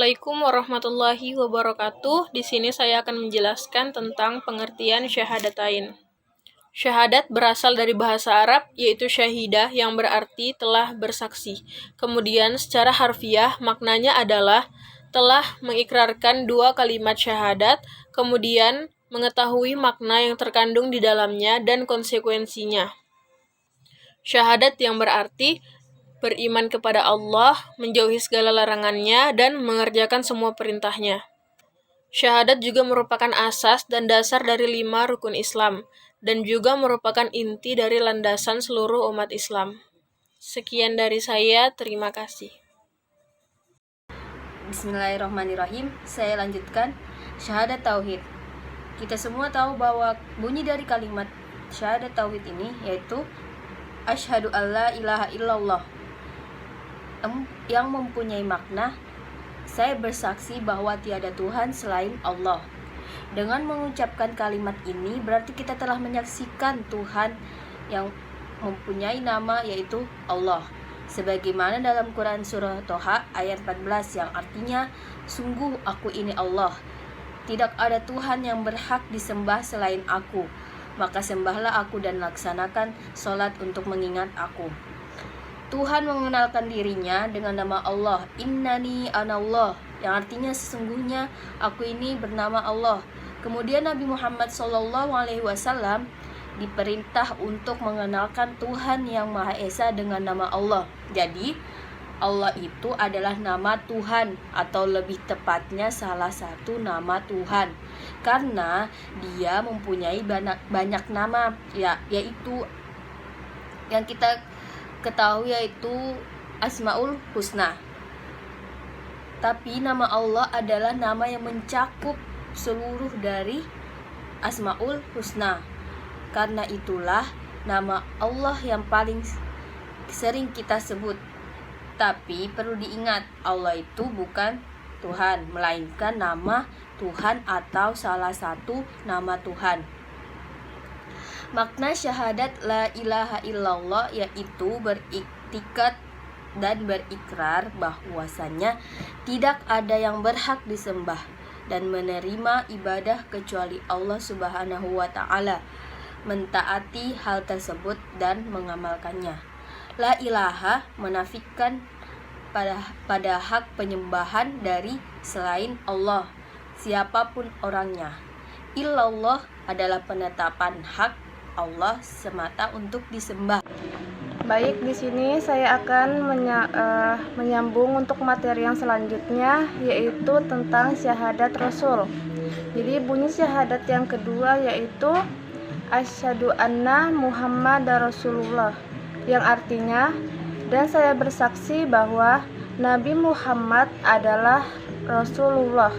Assalamualaikum warahmatullahi wabarakatuh. Di sini saya akan menjelaskan tentang pengertian syahadatain. Syahadat berasal dari bahasa Arab, yaitu syahidah yang berarti telah bersaksi. Kemudian secara harfiah maknanya adalah telah mengikrarkan dua kalimat syahadat, kemudian mengetahui makna yang terkandung di dalamnya dan konsekuensinya. Syahadat yang berarti beriman kepada Allah, menjauhi segala larangannya, dan mengerjakan semua perintahnya. Syahadat juga merupakan asas dan dasar dari 5 rukun Islam, dan juga merupakan inti dari landasan seluruh umat Islam. Sekian dari saya, terima kasih. Bismillahirrahmanirrahim. Saya lanjutkan syahadat tauhid. Kita semua tahu bahwa bunyi dari kalimat syahadat tauhid ini yaitu asyhadu alla ilaha illallah, yang mempunyai makna saya bersaksi bahwa tiada Tuhan selain Allah. Dengan mengucapkan kalimat ini berarti kita telah menyaksikan Tuhan yang mempunyai nama yaitu Allah, sebagaimana dalam Quran surah Toha ayat 14 yang artinya sungguh aku ini Allah, tidak ada Tuhan yang berhak disembah selain aku, maka sembahlah aku dan laksanakan sholat untuk mengingat aku. Tuhan mengenalkan dirinya dengan nama Allah, innani anallah, yang artinya sesungguhnya aku ini bernama Allah. Kemudian Nabi Muhammad SAW diperintah untuk mengenalkan Tuhan yang Maha Esa dengan nama Allah. Jadi Allah itu adalah nama Tuhan, atau lebih tepatnya salah satu nama Tuhan, karena dia mempunyai banyak nama, yaitu yang kita ketahui yaitu Asmaul Husna. Tapi nama Allah adalah nama yang mencakup seluruh dari Asmaul Husna. Karena itulah nama Allah yang paling sering kita sebut. Tapi perlu diingat, Allah itu bukan Tuhan, melainkan nama Tuhan atau salah satu nama Tuhan. Makna syahadat la ilaha illallah yaitu beriktikad dan berikrar bahwasanya tidak ada yang berhak disembah dan menerima ibadah kecuali Allah Subhanahu wa Ta'ala, mentaati hal tersebut dan mengamalkannya. La ilaha menafikan pada hak penyembahan dari selain Allah, siapapun orangnya. Illallah adalah penetapan hak Allah semata untuk disembah. Baik, di sini saya akan menyambung untuk materi yang selanjutnya, yaitu tentang syahadat Rasul. Jadi bunyi syahadat yang kedua yaitu asyhadu anna Muhammadar Rasulullah, yang artinya dan saya bersaksi bahwa Nabi Muhammad adalah Rasulullah.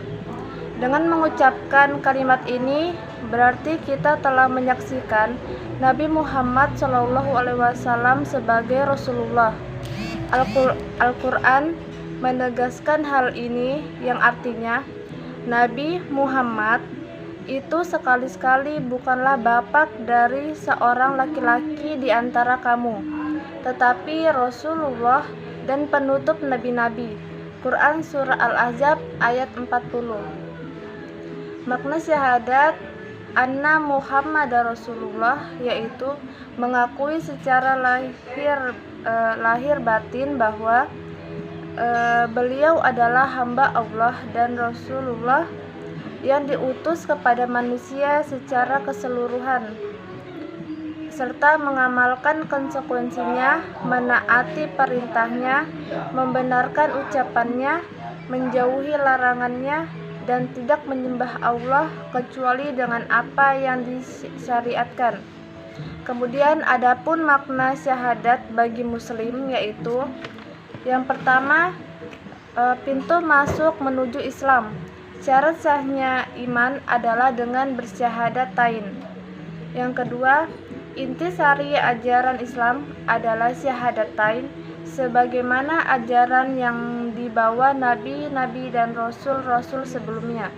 Dengan mengucapkan kalimat ini berarti kita telah menyaksikan Nabi Muhammad SAW sebagai Rasulullah. Al-Quran menegaskan hal ini, yang artinya Nabi Muhammad itu sekali-sekali bukanlah bapak dari seorang laki-laki di antara kamu, tetapi Rasulullah dan penutup nabi-nabi. Quran Surah Al-Ahzab ayat 40. Makna syahadat anna Muhammadar Rasulullah yaitu mengakui secara lahir batin bahwa beliau adalah hamba Allah dan Rasulullah yang diutus kepada manusia secara keseluruhan, serta mengamalkan konsekuensinya, menaati perintahnya, membenarkan ucapannya, menjauhi larangannya, dan tidak menyembah Allah kecuali dengan apa yang disyariatkan. Kemudian adapun makna syahadat bagi muslim yaitu yang pertama, pintu masuk menuju Islam. Syarat sahnya iman adalah dengan bersyahadatain. Yang kedua, intisari ajaran Islam adalah syahadatain, sebagaimana ajaran yang dibawa nabi-nabi dan rasul-rasul sebelumnya.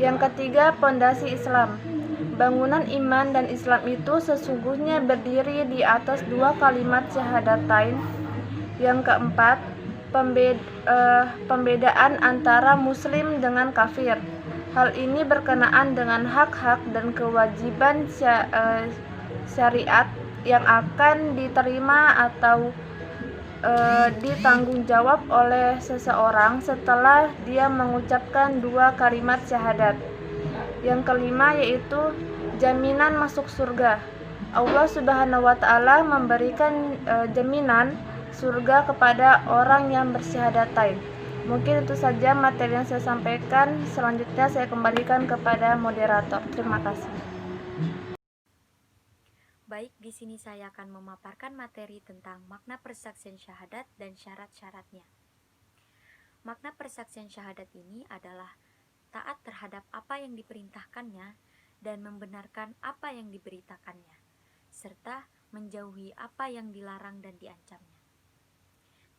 Yang ketiga, pondasi Islam. Bangunan iman dan Islam itu sesungguhnya berdiri di atas dua kalimat syahadatain. Yang keempat, pembedaan antara muslim dengan kafir. Hal ini berkenaan dengan hak-hak dan kewajiban syariat yang akan diterima atau ditanggung jawab oleh seseorang setelah dia mengucapkan 2 kalimat syahadat. Yang kelima yaitu jaminan masuk surga. Allah Subhanahu wa taala memberikan jaminan surga kepada orang yang bersyahadatain. Mungkin itu saja materi yang saya sampaikan. Selanjutnya saya kembalikan kepada moderator. Terima kasih. Baik, di sini saya akan memaparkan materi tentang makna persaksian syahadat dan syarat-syaratnya. Makna persaksian syahadat ini adalah taat terhadap apa yang diperintahkannya dan membenarkan apa yang diberitakannya, serta menjauhi apa yang dilarang dan diancamnya.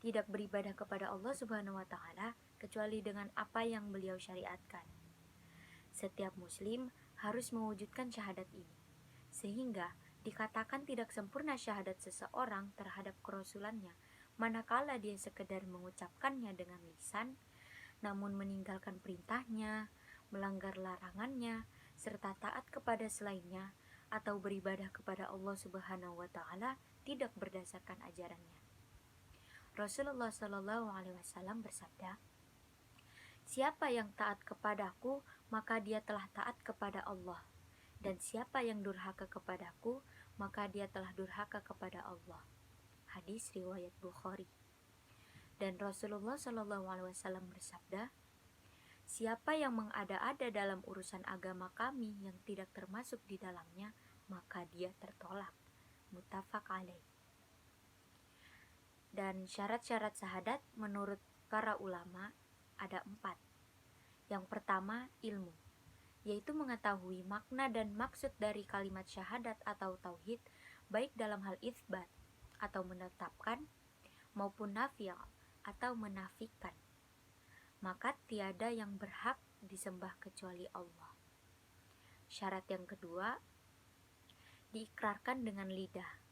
Tidak beribadah kepada Allah Subhanahu wa taala kecuali dengan apa yang Beliau syariatkan. Setiap muslim harus mewujudkan syahadat ini, sehingga dikatakan tidak sempurna syahadat seseorang terhadap kerasulannya manakala dia sekedar mengucapkannya dengan lisan, namun meninggalkan perintahnya, melanggar larangannya, serta taat kepada selainnya, atau beribadah kepada Allah Subhanahu wa taala tidak berdasarkan ajarannya. Rasulullah Shallallahu Alaihi Wasallam bersabda, "Siapa yang taat kepadaku, maka dia telah taat kepada Allah. Dan siapa yang durhaka kepadaku, maka dia telah durhaka kepada Allah." Hadis riwayat Bukhari. Dan Rasulullah Shallallahu Alaihi Wasallam bersabda, "Siapa yang mengada-ada dalam urusan agama kami yang tidak termasuk di dalamnya, maka dia tertolak." Muttafaq alaih. Dan syarat-syarat syahadat menurut para ulama ada 4. Yang pertama, ilmu, yaitu mengetahui makna dan maksud dari kalimat syahadat atau tauhid, baik dalam hal itsbat atau menetapkan maupun nafi' atau menafikan. Maka tiada yang berhak disembah kecuali Allah. Syarat yang kedua, diikrarkan dengan lidah,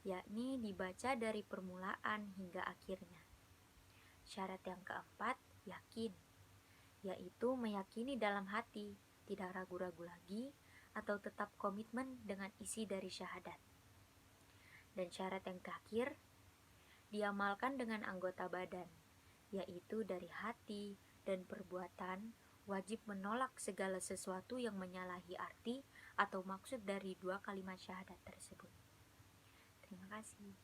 yakni dibaca dari permulaan hingga akhirnya. Syarat yang keempat, yakin, yaitu meyakini dalam hati, tidak ragu-ragu lagi, atau tetap komitmen dengan isi dari syahadat. Dan syarat yang terakhir, diamalkan dengan anggota badan, yaitu dari hati dan perbuatan, wajib menolak segala sesuatu yang menyalahi arti atau maksud dari 2 kalimat syahadat tersebut. Terima kasih.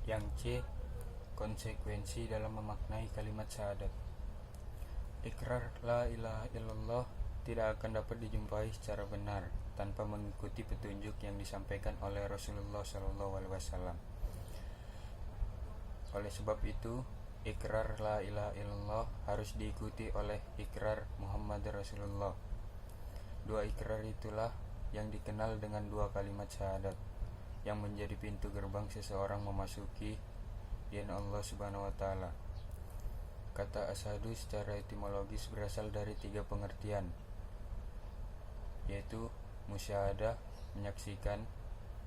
Yang C, konsekuensi dalam memaknai kalimat syahadat. Ikrar la ilaha illallah tidak akan dapat dijumpai secara benar tanpa mengikuti petunjuk yang disampaikan oleh Rasulullah SAW. Oleh sebab itu, ikrar la ilaha illallah harus diikuti oleh ikrar Muhammad Rasulullah. 2 ikrar itulah yang dikenal dengan 2 kalimat syahadat, yang menjadi pintu gerbang seseorang memasuki din Allah Subhanahu wa taala. Kata asyhadu secara etimologis berasal dari 3 pengertian, yaitu musyahadah, menyaksikan,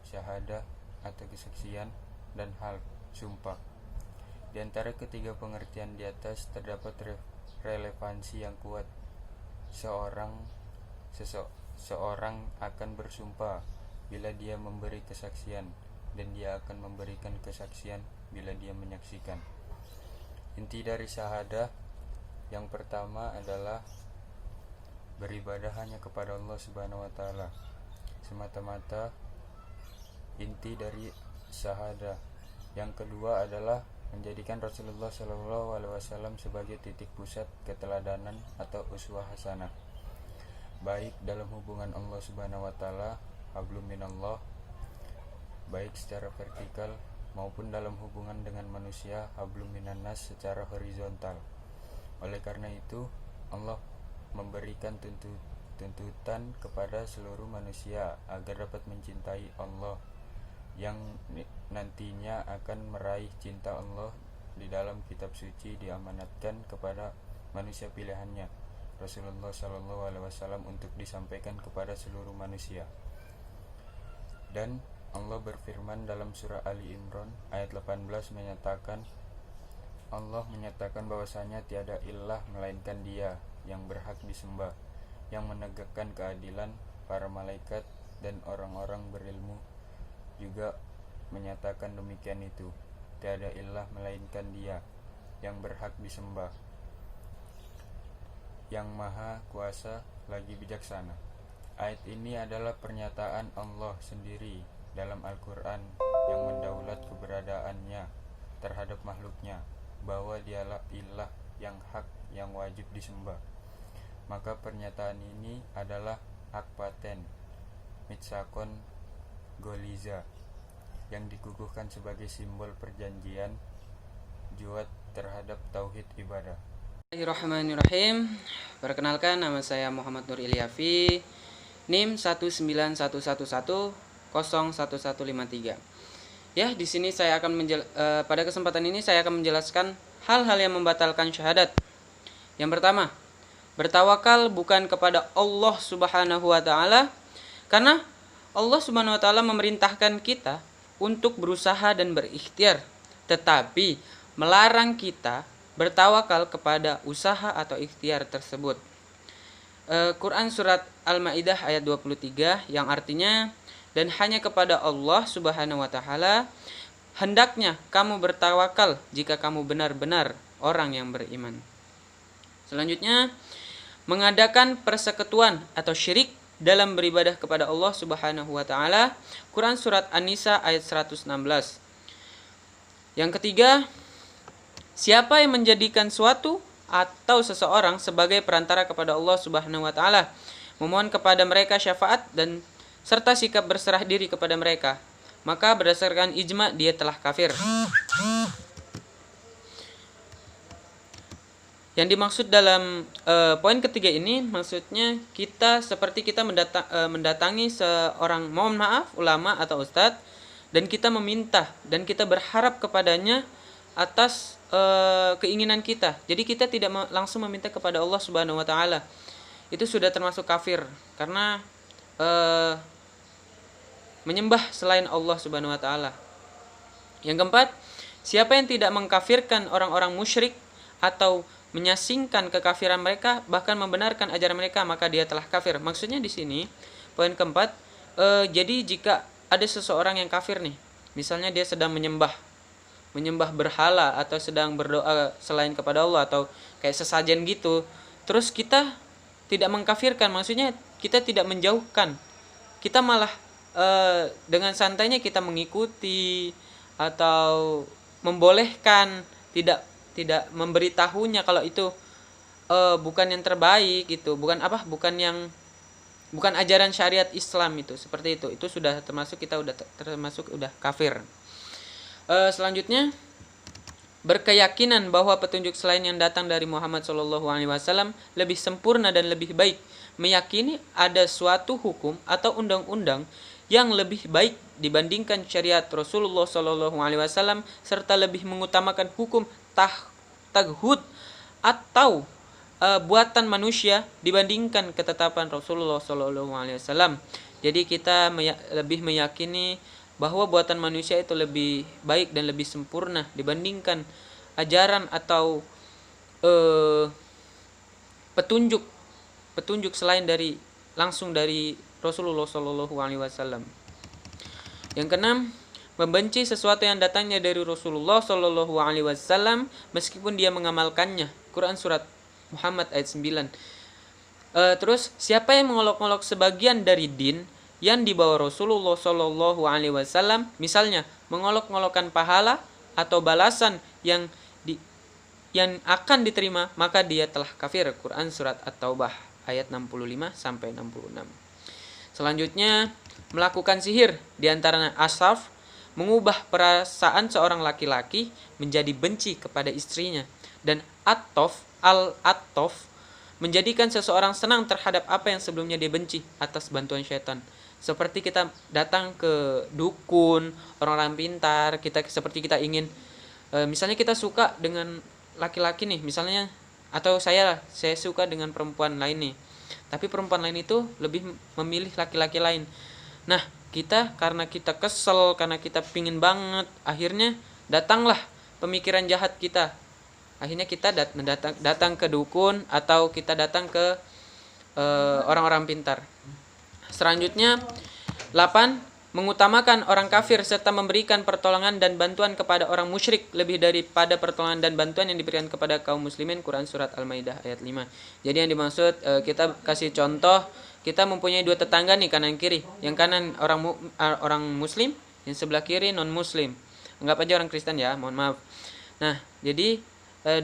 syahadah atau kesaksian, dan hal, sumpah. Di antara ketiga pengertian di atas terdapat relevansi yang kuat. Seorang akan bersumpah bila dia memberi kesaksian, dan dia akan memberikan kesaksian bila dia menyaksikan. Inti dari syahadah yang pertama adalah beribadah hanya kepada Allah Subhanahu wa taala semata-mata, inti dari syahadah. Yang kedua adalah menjadikan Rasulullah SAW sebagai titik pusat keteladanan atau uswah hasanah, baik dalam hubungan Allah Subhanahu wa taala, hablum minallah, baik secara vertikal maupun dalam hubungan dengan manusia, hablum minannas, secara horizontal. Oleh karena itu, Allah memberikan tuntutan kepada seluruh manusia agar dapat mencintai Allah, yang nantinya akan meraih cinta Allah di dalam kitab suci diamanatkan kepada manusia pilihannya, Rasulullah SAW, untuk disampaikan kepada seluruh manusia. Dan Allah berfirman dalam surah Ali Imran ayat 18 menyatakan, Allah menyatakan bahwasanya tiada ilah melainkan Dia yang berhak disembah, yang menegakkan keadilan. Para malaikat dan orang-orang berilmu juga menyatakan demikian itu. Tiada ilah melainkan Dia yang berhak disembah, yang maha kuasa lagi bijaksana. Ayat ini adalah pernyataan Allah sendiri dalam Al-Quran yang mendaulat keberadaannya terhadap makhluknya, bahwa Dialah ilah yang hak yang wajib disembah. Maka pernyataan ini adalah hak paten Mitsakon Goliza yang dikukuhkan sebagai simbol perjanjian juat terhadap tauhid ibadah. Bismillahirrahmanirrahim. Perkenalkan, nama saya Muhammad Nur Ilyafi, NIM 19111011153. Ya, di sini saya akan pada kesempatan ini saya akan menjelaskan hal-hal yang membatalkan syahadat. Yang pertama, bertawakal bukan kepada Allah Subhanahu wa taala, karena Allah Subhanahu wa taala memerintahkan kita untuk berusaha dan berikhtiar, tetapi melarang kita bertawakal kepada usaha atau ikhtiar tersebut. Quran surat Al-Maidah ayat 23 yang artinya, dan hanya kepada Allah Subhanahu wa taala hendaknya kamu bertawakal jika kamu benar-benar orang yang beriman. Selanjutnya, mengadakan persekutuan atau syirik dalam beribadah kepada Allah Subhanahu wa taala. Quran surat An-Nisa ayat 116. Yang ketiga, siapa yang menjadikan suatu atau seseorang sebagai perantara kepada Allah Subhanahu wa taala, memohon kepada mereka syafaat dan serta sikap berserah diri kepada mereka, maka berdasarkan ijma dia telah kafir. Yang dimaksud dalam poin ketiga ini, maksudnya kita seperti kita mendatangi seorang, mohon maaf, ulama atau ustadz, dan kita meminta dan kita berharap kepadanya atas keinginan kita. Jadi kita tidak langsung meminta kepada Allah Subhanahu wa taala. Itu sudah termasuk kafir, karena menyembah selain Allah Subhanahu wa taala. Yang keempat, siapa yang tidak mengkafirkan orang-orang musyrik atau menyasingkan kekafiran mereka, bahkan membenarkan ajaran mereka, maka dia telah kafir. Maksudnya di sini poin keempat, jadi jika ada seseorang yang kafir nih, misalnya dia sedang menyembah berhala atau sedang berdoa selain kepada Allah atau kayak sesajen gitu, terus kita tidak mengkafirkan, maksudnya kita tidak menjauhkan, kita malah dengan santainya kita mengikuti atau membolehkan, tidak memberitahunya kalau itu bukan yang terbaik, itu bukan ajaran syariat Islam, itu seperti itu sudah termasuk, kita udah kafir. Selanjutnya, berkeyakinan bahwa petunjuk selain yang datang dari Muhammad SAW lebih sempurna dan lebih baik, meyakini ada suatu hukum atau undang-undang yang lebih baik dibandingkan syariat Rasulullah SAW, serta lebih mengutamakan hukum taghut atau buatan manusia dibandingkan ketetapan Rasulullah SAW. Jadi kita lebih meyakini bahwa buatan manusia itu lebih baik dan lebih sempurna dibandingkan ajaran atau petunjuk selain langsung dari Rasulullah SAW. Yang keenam, membenci sesuatu yang datangnya dari Rasulullah SAW meskipun dia mengamalkannya. Quran surat Muhammad ayat 9. Terus, siapa yang mengolok-olok sebagian dari din yang dibawa Rasulullah SAW, misalnya mengolok-olokkan pahala atau balasan yang akan diterima, maka dia telah kafir. Quran surat At-Taubah ayat 65 sampai 66. Selanjutnya, melakukan sihir, di antaranya asaf, mengubah perasaan seorang laki-laki menjadi benci kepada istrinya, dan atof menjadikan seseorang senang terhadap apa yang sebelumnya dia benci atas bantuan syaitan. Seperti kita datang ke dukun, orang-orang pintar, seperti kita ingin, misalnya kita suka dengan laki-laki nih, misalnya, atau saya suka dengan perempuan lain nih, tapi perempuan lain itu lebih memilih laki-laki lain. Nah, kita karena kita kesel, karena kita pingin banget, akhirnya datanglah pemikiran jahat kita. Akhirnya kita datang ke dukun atau kita datang ke orang-orang pintar. Selanjutnya 8. Mengutamakan orang kafir serta memberikan pertolongan dan bantuan kepada orang musyrik lebih daripada pertolongan dan bantuan yang diberikan kepada kaum muslimin. Quran surat Al-Maidah ayat 5. Jadi yang dimaksud, kita kasih contoh, kita mempunyai dua tetangga nih, kanan kiri. Yang kanan orang muslim, yang sebelah kiri non muslim. Anggap aja orang Kristen ya, mohon maaf. Nah, jadi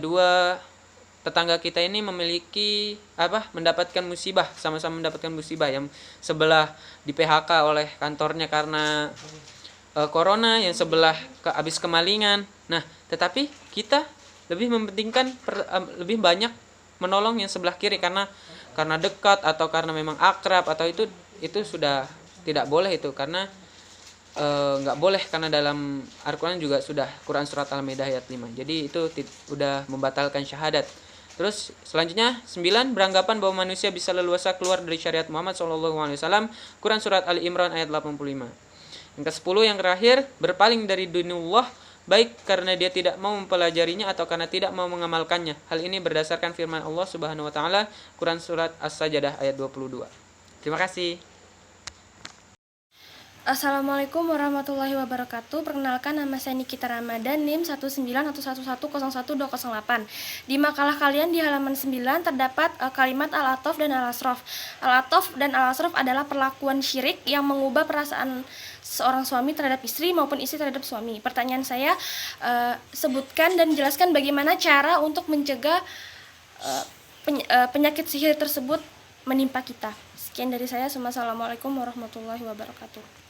dua tetangga kita ini mendapatkan musibah, sama-sama mendapatkan musibah. Yang sebelah di PHK oleh kantornya karena corona, yang sebelah habis kemalingan. Nah, tetapi kita lebih mementingkan lebih banyak menolong yang sebelah kiri karena dekat atau karena memang akrab, atau itu sudah tidak boleh itu, karena nggak boleh, karena dalam Al-Quran juga sudah, Quran surat Al-Maidah ayat 5. Jadi itu udah membatalkan syahadat. Terus selanjutnya 9, beranggapan bahwa manusia bisa leluasa keluar dari syariat Muhammad SAW. Quran surat Ali Imran ayat 85. Yang ke-10 yang terakhir, berpaling dari dinullah, baik karena dia tidak mau mempelajarinya atau karena tidak mau mengamalkannya. Hal ini berdasarkan firman Allah Subhanahu wa taala, Quran surat As-Sajdah ayat 22. Terima kasih. Assalamualaikum warahmatullahi wabarakatuh. Perkenalkan, nama saya Nikita Ramadan, NIM 19111010208. Di makalah kalian di halaman 9 terdapat kalimat al-atof dan al-asrof. Al-atof dan al-asrof adalah perlakuan syirik yang mengubah perasaan seorang suami terhadap istri maupun istri terhadap suami. Pertanyaan saya, sebutkan dan jelaskan bagaimana cara untuk mencegah penyakit sihir tersebut menimpa kita. Sekian dari saya. Assalamualaikum warahmatullahi wabarakatuh.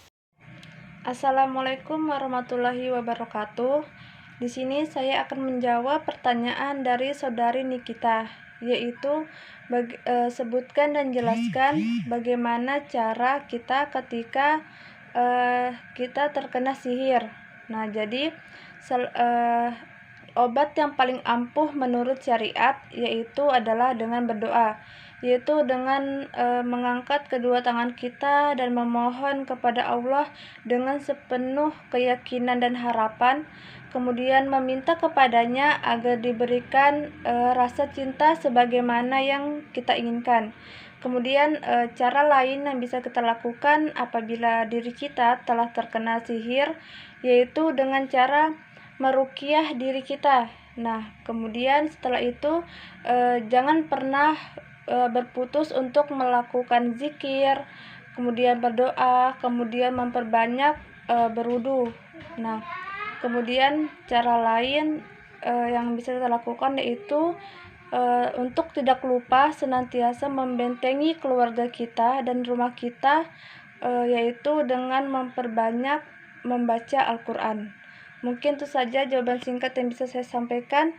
Assalamualaikum warahmatullahi wabarakatuh. Di sini saya akan menjawab pertanyaan dari saudari Nikita, yaitu sebutkan dan jelaskan bagaimana cara kita ketika kita terkena sihir. Nah, jadi obat yang paling ampuh menurut syariat yaitu adalah dengan berdoa, yaitu dengan mengangkat kedua tangan kita dan memohon kepada Allah dengan sepenuh keyakinan dan harapan, kemudian meminta kepadanya agar diberikan rasa cinta sebagaimana yang kita inginkan. Kemudian cara lain yang bisa kita lakukan apabila diri kita telah terkena sihir, yaitu dengan cara meruqyah diri kita. Nah, kemudian setelah itu jangan pernah berputus untuk melakukan zikir, kemudian berdoa, kemudian memperbanyak berwudu. Nah, kemudian cara lain yang bisa kita lakukan yaitu untuk tidak lupa senantiasa membentengi keluarga kita dan rumah kita, yaitu dengan memperbanyak membaca Al-Quran. Mungkin itu saja jawaban singkat yang bisa saya sampaikan.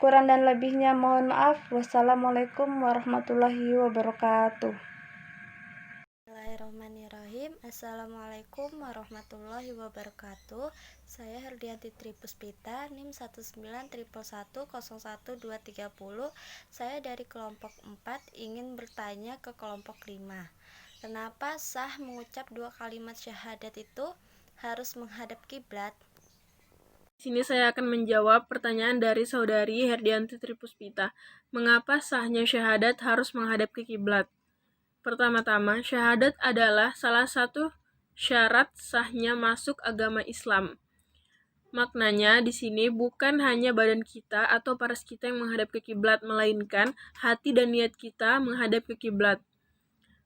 Kurang dan lebihnya mohon maaf. Wassalamualaikum warahmatullahi wabarakatuh. Bismillahirrahmanirrahim. Assalamualaikum warahmatullahi wabarakatuh. Saya Herdianti Tripuspita, NIM 19111011230. Saya dari kelompok 4 ingin bertanya ke kelompok 5. Kenapa sah mengucap 2 kalimat syahadat itu harus menghadap kiblat? Di sini saya akan menjawab pertanyaan dari saudari Herdianti Tripuspita. Mengapa sahnya syahadat harus menghadap ke kiblat? Pertama-tama, syahadat adalah salah satu syarat sahnya masuk agama Islam. Maknanya di sini bukan hanya badan kita atau paras kita yang menghadap ke kiblat, melainkan hati dan niat kita menghadap ke kiblat.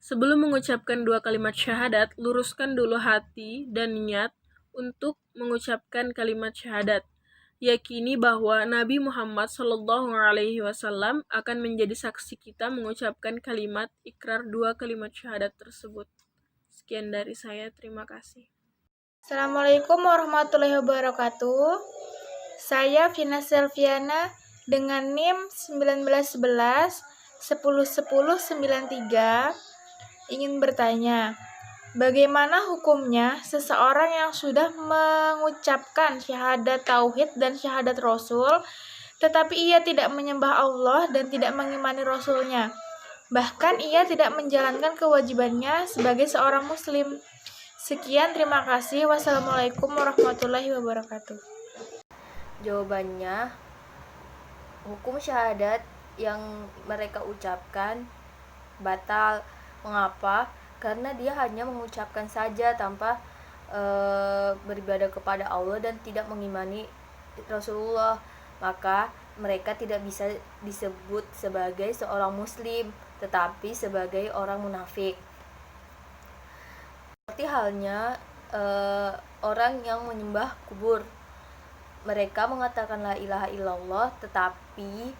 Sebelum mengucapkan 2 kalimat syahadat, luruskan dulu hati dan niat untuk mengucapkan kalimat syahadat. Yakini bahwa Nabi Muhammad SAW akan menjadi saksi kita mengucapkan kalimat ikrar 2 kalimat syahadat tersebut. Sekian dari saya, terima kasih. Assalamualaikum warahmatullahi wabarakatuh. Saya Vina Selviana dengan NIM 1911 101093 ingin bertanya, bagaimana hukumnya seseorang yang sudah mengucapkan syahadat tauhid dan syahadat rasul, tetapi ia tidak menyembah Allah dan tidak mengimani rasulnya. Bahkan ia tidak menjalankan kewajibannya sebagai seorang muslim, Sekian, terima kasih. Wassalamualaikum warahmatullahi wabarakatuh. Jawabannya, hukum syahadat yang mereka ucapkan batal. Mengapa? Karena dia hanya mengucapkan saja tanpa beribadah kepada Allah dan tidak mengimani Rasulullah. Maka mereka tidak bisa disebut sebagai seorang muslim, tetapi sebagai orang munafik. Seperti halnya orang yang menyembah kubur. Mereka mengatakan la ilaha illallah, tetapi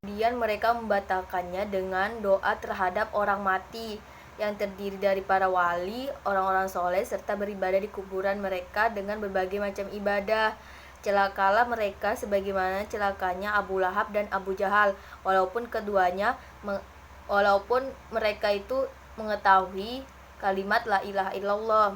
kemudian mereka membatalkannya dengan doa terhadap orang mati yang terdiri dari para wali, orang-orang soleh, serta beribadah di kuburan mereka dengan berbagai macam ibadah. Celakalah mereka sebagaimana celakanya Abu Lahab dan Abu Jahal, walaupun mereka itu mengetahui kalimat la ilaha illallah.